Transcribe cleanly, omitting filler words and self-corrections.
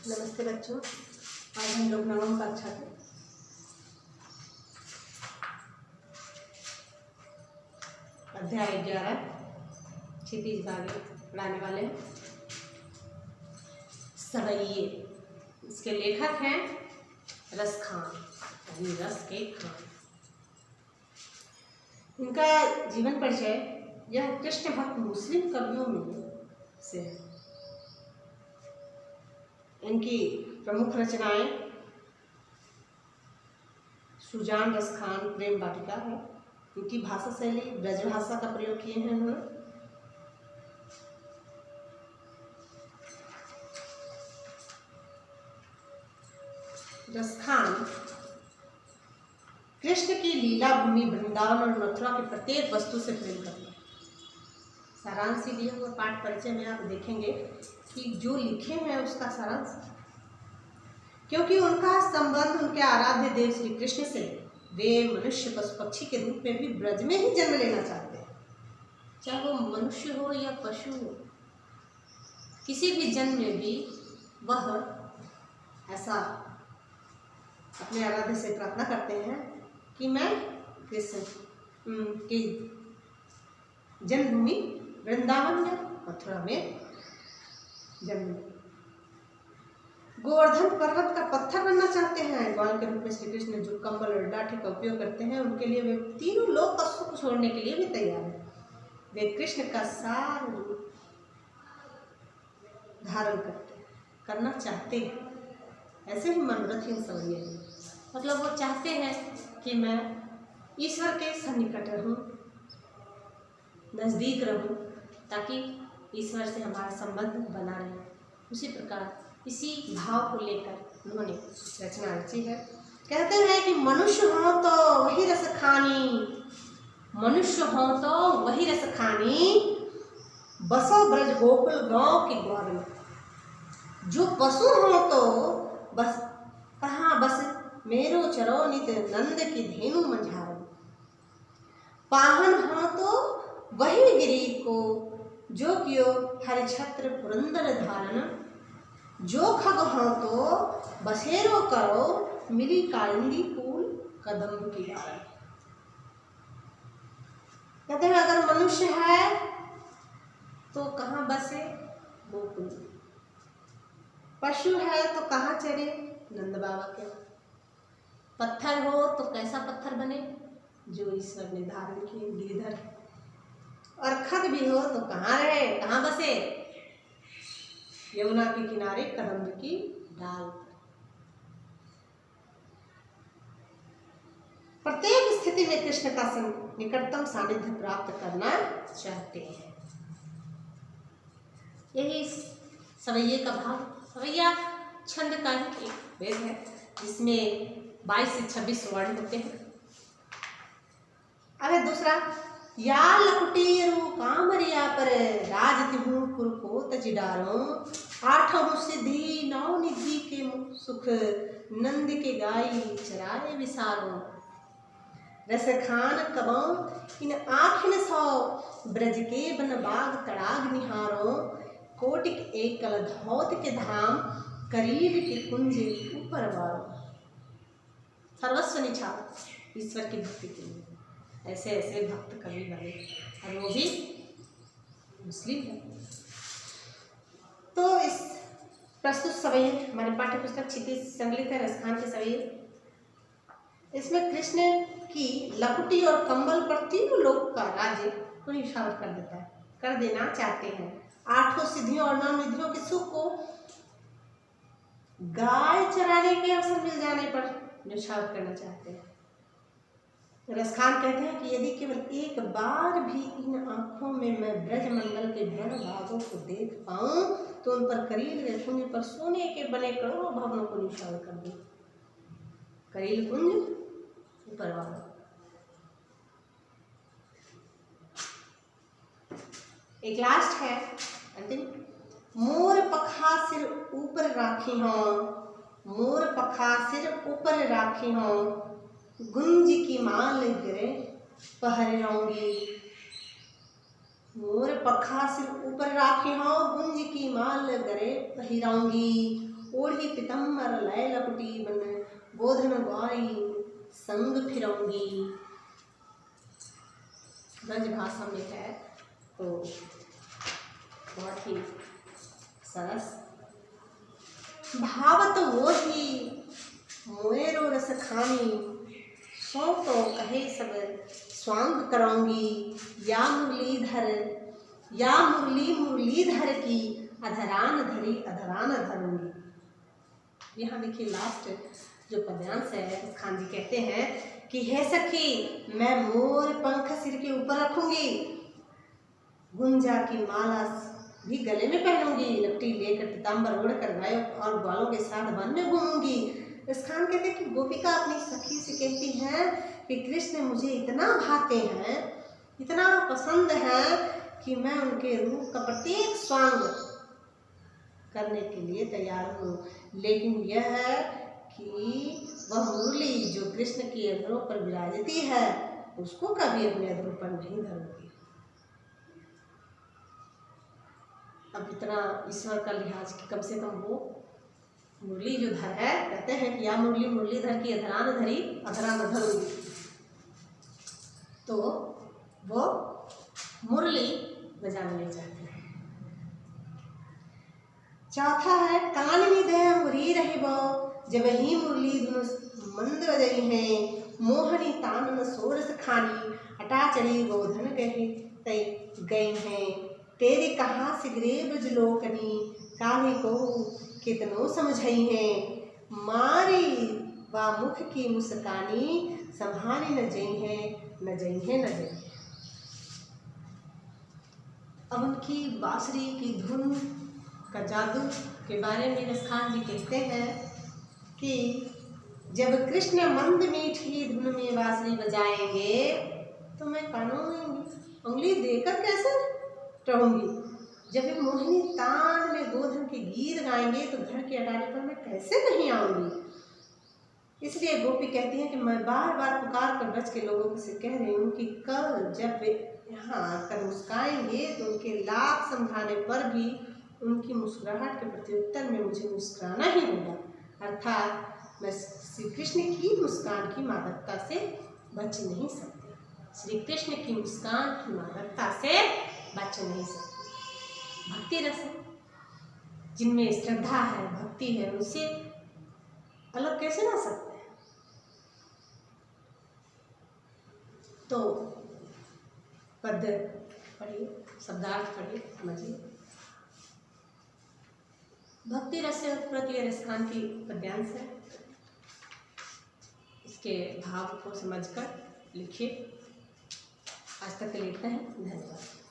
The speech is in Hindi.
नमस्ते बच्चों, आज हम लोग नवम कक्षा के अध्याय 11 क्षितिज भाग्य पढ़ाने वाले हैं। सवैये, इसके लेखक हैं रस खान, यानी रस के खान। इनका जीवन परिचय यह कृष्ण भक्त मुस्लिम कवियों में से है। इनकी प्रमुख रचनाएं सुजान रस खान प्रेम वाटिका है। इनकी भाषा शैली ब्रजभाषा का प्रयोग किए हैं उन्होंने। रस खान कृष्ण की लीला भूमि वृंदावन और मथुरा के प्रत्येक वस्तु से प्रेम करते हैं। सारांश दिए हुए पाठ परिचय में आप देखेंगे कि जो लिखे हैं उसका सारांश, क्योंकि उनका संबंध उनके आराध्य देव श्री कृष्ण से, वे मनुष्य पशु पक्षी के रूप में भी ब्रज में ही जन्म लेना चाहते हैं। चाहे वो मनुष्य हो या पशु हो, किसी भी जन्म में भी वह ऐसा अपने आराध्य से प्रार्थना करते हैं कि मैं कृष्ण की जन्मभूमि वृंदावन या मथुरा में जन्म, गोवर्धन पर्वत का पत्थर बनना चाहते हैं। ग्वाल के रूप में श्री कृष्ण जो कमल और लाठी का उपयोग करते हैं, उनके लिए वे तीनों लोग पशु को छोड़ने के लिए भी तैयार हैं। वे कृष्ण का सार रूप धारण करना चाहते हैं। ऐसे ही मनोरथ ही सवैये हैं, मतलब वो चाहते हैं कि मैं ईश्वर के सन्निकट रहूं, नजदीक रहूं, ताकि ईश्वर से हमारा संबंध बना रहे। उसी प्रकार इसी भाव को लेकर उन्होंने रचना रची है। कहते हैं कि मनुष्य हो तो वही रस खानी, मनुष्य हो तो वही रस खानी, बसो ब्रज गोकुल गांव के ग्वार में। जो पशु हो तो बस कहाँ बस मेरो चरो नित नंद की धेनु मंझारो, पाहन हो तो वही गिरी को, जो कियो हरि छत्र पुरंदर धारण, जो खग हो तो बसेरो करो, मिली कालिंदी फूल कदम की डाल। कहते हैं अगर मनुष्य है तो कहाँ बसे, गोकुल। पशु है तो कहाँ चरे, नंद बाबा के। पत्थर हो तो कैसा पत्थर बने, जो ईश्वर ने धारण किए, गिरिधर। और खग भी हो तो कहाँ रहे, कहाँ बसे, यमुना के किनारे कदम्ब की डाल। प्रत्येक स्थिति में कृष्ण का निकटतम सानिध्य प्राप्त करना चाहते हैं। यही सवैये का भाव। सवैया छंद का एक वेद है, जिसमें 22 से 26 वर्ण होते हैं। अब दूसरा, या लकुटेरु कामरिया पर राज तिहु पुरको तजिडारो, आठों सिद्धि नौ निधि के सुख, नंद के गाई चराए विसारो। रस खान कबों इन आखिन सौ, ब्रज के बन बाग तड़ाग निहारो, कोटिक एकल धौत के धाम, करीब के कुंज ऊपर वारो। सर्वस्व निछावर ईश्वर की भक्ति के लिए ऐसे ऐसे भक्त कवि बने, और वो भी मुस्लिम है। तो इस प्रस्तुत सवैये हमारे पाठ्य पुस्तक क्षितिज संकलित है रस खान के सवैये। इसमें कृष्ण की लकुटी और कंबल पर तीनों लोक का राज्य को निछावर कर देता है, कर देना चाहते हैं। 8 सिद्धियों और 9 निधियों के सुख को गाय चराने के अवसर मिल जाने पर निछावर करना चाहते हैं। रस खान कहते हैं कि यदि केवल एक बार भी इन आँखों में मैं ब्रजमंडल के बड़ भागों को देख पाऊं, तो उन पर करील कुंज पर सोने के बने करोड़ों भवनों को निशान कर दूं। करील कुंज ऊपर वाला। एक लास्ट है अंतिम, मोर पखा सिर ऊपर राखी हो, मोर पखा सिर ऊपर राखी हो, गुंज की माल गिरे पहराऊंगी। मोर पखा सिर ऊपर राखी हो, गुंज की माल गिरे पहिराऊंगी। ओढ़ी पीतम्बर लय लकुटी बन गोधन ग्वारी संग फिरौंगी। ब्रज भाषा में है तो बहुत ही सरस। भावत वो ही मोएरो रस खानी, सो तो कहे सब स्वांग कराऊंगी। या मुरली मुरलीधर की अधरान धरी अधरान धरूंगी। यहाँ देखिए लास्ट जो पद्यांश है खान जी कहते हैं कि हे सखी मैं मोर पंख सिर के ऊपर रखूंगी, गुंजा की माला भी गले में पहनूंगी, लपटी लेकर पीताम्बर ओढ़कर गायों और ग्वालों के साथ वन में घूमूंगी। इस खान कहते हैं कि गोपिका अपनी सखी से कहती है कि कृष्ण मुझे इतना भाते हैं, इतना पसंद है कि मैं उनके रूप का प्रत्येक स्वांग करने के लिए तैयार हूँ। लेकिन यह है कि वह मुरली जो कृष्ण के अधरों पर विराजती है उसको कभी अपने अधरों पर नहीं धरूंगी। अब इतना ईश्वर का लिहाज कि कम से कम वो मुरली जो धर है, कहते हैं कि या मुरली मुरलीधर की अधरान धरी अधरान धरूंगी, तो वो मुरली बजाने चाहते हैं। चौथा है कान में दे मुरी रहिबो, जब ही मुरली धुन मंद बजई है। मोहनी तानन सोरस खानी, अटा चढ़ी गोधन गहे तय गई हैं। तेरे कहाँ सिगरे ब्रजलोकनी, काहे को कितनो समझई है। मारी वा मुख की मुस्कानी, संभाली न जई है न जई है न जई है। अब उनकी बांसुरी की धुन का जादू के बारे में रसखान जी कहते हैं कि जब कृष्ण मंद मीठी धुन में बांसुरी बजाएंगे तो मैं कानों में उंगली देकर कैसे रहूंगी। जब वे मोहिनी तान में गोधन के गीत गाएंगे तो घर के अटारी पर मैं कैसे नहीं आऊंगी। इसलिए गोपी कहती है कि मैं बार बार पुकार कर ब्रज के लोगों से कह रही हूँ कि कल जब वे यहाँ आकर मुस्काएंगे तो उनके लाख समझाने पर भी उनकी मुस्कुराहट के प्रत्युत्तर में मुझे मुस्कुराना ही होगा। अर्थात मैं श्री कृष्ण की मुस्कान की मादकता से बच नहीं सकती, श्री कृष्ण की मुस्कान की मादकता से बच नहीं सकती। भक्ति रस जिनमें श्रद्धा है, भक्ति है, उनसे अलग कैसे ना सकते हैं। तो पद पढ़िए, शब्दार्थ पढ़िए, समझिए। भक्ति रस से उत्पत्ति रसखान की पद्यांश है, इसके भाव को समझकर लिखिए। आज तक के लिए इतना है, धन्यवाद।